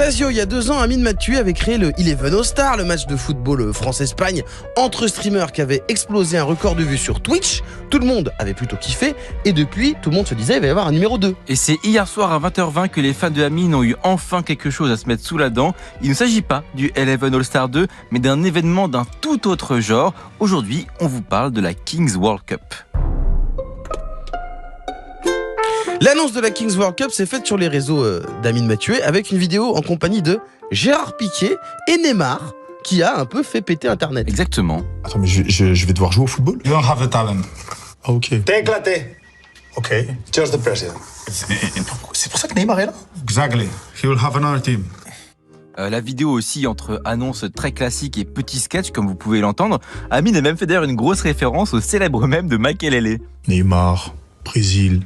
Tazio, il y a 2 ans, Amine Mathieu avait créé le Eleven All-Star, le match de football France-Espagne entre streamers qui avait explosé un record de vues sur Twitch. Tout le monde avait plutôt kiffé et depuis, tout le monde se disait il va y avoir un numéro 2. Et c'est hier soir à 20h20 que les fans de Amine ont eu enfin quelque chose à se mettre sous la dent. Il ne s'agit pas du Eleven All-Star 2, mais d'un événement d'un tout autre genre. Aujourd'hui, on vous parle de la Kings World Cup. L'annonce de la Kings World Cup s'est faite sur les réseaux d'Amine Mathieu avec une vidéo en compagnie de Gérard Piqué et Neymar qui a un peu fait péter Internet. Exactement. Attends, mais je vais devoir jouer au football? You don't have the talent. Ah, ok. T'es éclaté. Ok. Just the president. C'est pour ça que Neymar est là? Exactly. He will have another team. La vidéo aussi entre annonces très classiques et petits sketchs, comme vous pouvez l'entendre. Amine a même fait d'ailleurs une grosse référence au célèbre mème de Makelele. Neymar, Brésil,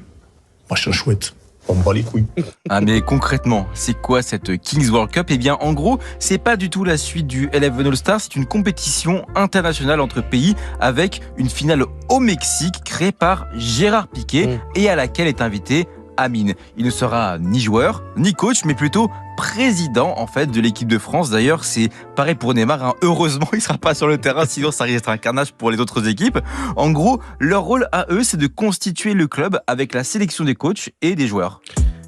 machin chouette. On me bat les couilles. Ah mais concrètement, c'est quoi cette Kings World Cup? Eh bien en gros, c'est pas du tout la suite du Eleven All-Star, c'est une compétition internationale entre pays avec une finale au Mexique créée par Gérard Piqué et à laquelle est invité Amine. Il ne sera ni joueur, ni coach, mais plutôt président en fait de l'équipe de France. D'ailleurs, c'est pareil pour Neymar, hein. Heureusement, il sera pas sur le terrain, sinon ça risque d'être un carnage pour les autres équipes. En gros, leur rôle à eux, c'est de constituer le club avec la sélection des coachs et des joueurs.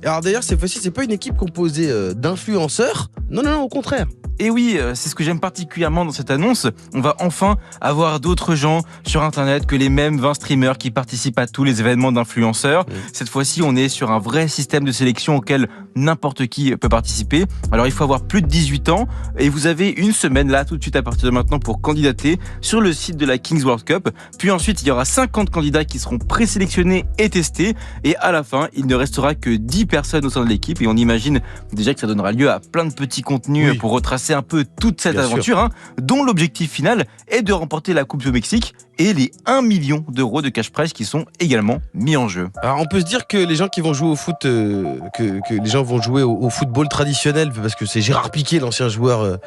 Alors d'ailleurs, cette fois-ci, c'est pas une équipe composée d'influenceurs. Non, au contraire. Et oui, c'est ce que j'aime particulièrement dans cette annonce. On va enfin avoir d'autres gens sur Internet que les mêmes 20 streamers qui participent à tous les événements d'influenceurs. Cette fois-ci, on est sur un vrai système de sélection auquel n'importe qui peut participer. Alors, il faut avoir plus de 18 ans et vous avez une semaine là, tout de suite à partir de maintenant, pour candidater sur le site de la Kings World Cup. Puis ensuite, il y aura 50 candidats qui seront présélectionnés et testés. Et à la fin, il ne restera que 10 personnes au sein de l'équipe. Et on imagine déjà que ça donnera lieu à plein de petits contenus pour retracer un peu toute cette aventure, dont l'objectif final est de remporter la Coupe du Mexique et les 1 million d'euros de cash prize qui sont également mis en jeu. Alors on peut se dire que les gens qui vont jouer au foot, que les gens vont jouer au football traditionnel parce que c'est Gérard Piqué, l'ancien joueur,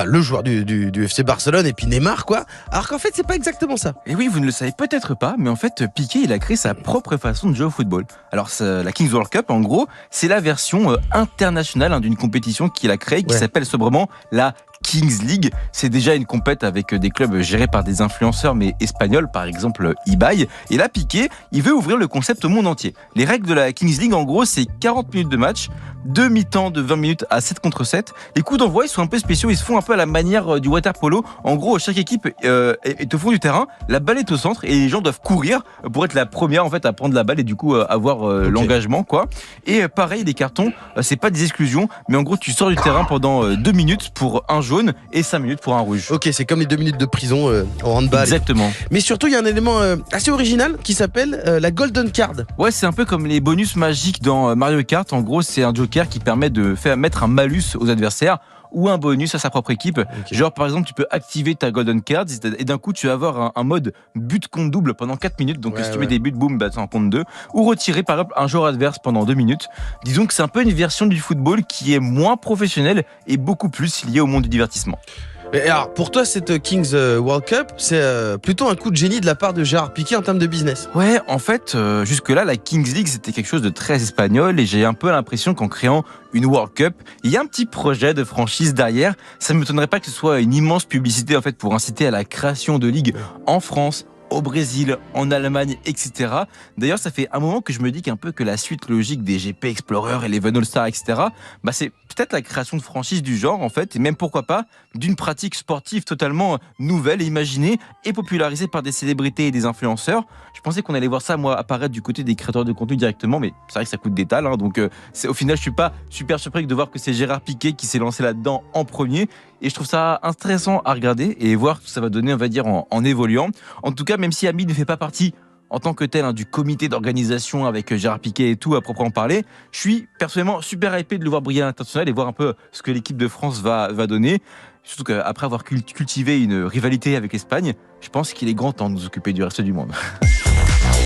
le joueur du FC Barcelone, et puis Neymar, quoi. Alors qu'en fait c'est pas exactement ça. Et oui, vous ne le savez peut-être pas, mais en fait Piqué, il a créé sa propre façon de jouer au football. Alors la Kings World Cup, en gros, c'est la version internationale d'une compétition qu'il a créée qui s'appelle sobrement la Kings League. C'est déjà une compète avec des clubs gérés par des influenceurs mais espagnols, par exemple Ibai. Et là, Piqué, il veut ouvrir le concept au monde entier. Les règles de la Kings League, en gros, c'est 40 minutes de match, 2 mi-temps de 20 minutes à 7 contre 7. Les coups d'envoi, ils sont un peu spéciaux, ils se font un peu à la manière du water polo. En gros, chaque équipe est au fond du terrain, la balle est au centre et les gens doivent courir pour être la première en fait à prendre la balle et du coup avoir l'engagement, quoi. Et pareil, les cartons, c'est pas des exclusions, mais en gros, tu sors du terrain pendant 2 minutes pour un jaune et 5 minutes pour un rouge. Ok, c'est comme les 2 minutes de prison en handball. Exactement. Mais surtout, il y a un élément assez original qui s'appelle la Golden Card. Ouais, c'est un peu comme les bonus magiques dans Mario Kart. En gros, c'est un joker qui permet de faire mettre un malus aux adversaires ou un bonus à sa propre équipe. Genre, par exemple, tu peux activer ta Golden Card et d'un coup, tu vas avoir un mode but contre double pendant 4 minutes. Donc, si tu mets des buts, boum, bah, tu en comptes 2. Ou retirer, par exemple, un joueur adverse pendant 2 minutes. Disons que c'est un peu une version du football qui est moins professionnelle et beaucoup plus liée au monde du divertissement. Et alors, pour toi, cette Kings World Cup, c'est plutôt un coup de génie de la part de Gérard Piqué en termes de business. Ouais, en fait, jusque-là, la Kings League, c'était quelque chose de très espagnol et j'ai un peu l'impression qu'en créant une World Cup, il y a un petit projet de franchise derrière. Ça ne m'étonnerait pas que ce soit une immense publicité en fait pour inciter à la création de ligues en France, au Brésil, en Allemagne, etc. D'ailleurs, ça fait un moment que je me dis qu'un peu que la suite logique des GP Explorer et les Eleven All-Star, etc., bah c'est peut-être la création de franchises du genre, en fait, et même, pourquoi pas, d'une pratique sportive totalement nouvelle et imaginée et popularisée par des célébrités et des influenceurs. Je pensais qu'on allait voir ça, moi, apparaître du côté des créateurs de contenu directement, mais c'est vrai que ça coûte des talles, donc au final, je suis pas super surpris de voir que c'est Gérard Piqué qui s'est lancé là-dedans en premier, et je trouve ça intéressant à regarder et voir ce que ça va donner, on va dire, en évoluant. En tout cas, même si Amine ne fait pas partie en tant que tel du comité d'organisation avec Gérard Piqué et tout à proprement parler, je suis personnellement super hypé de le voir briller à l'international et voir un peu ce que l'équipe de France va donner. Surtout qu'après avoir cultivé une rivalité avec l'Espagne, je pense qu'il est grand temps de nous occuper du reste du monde.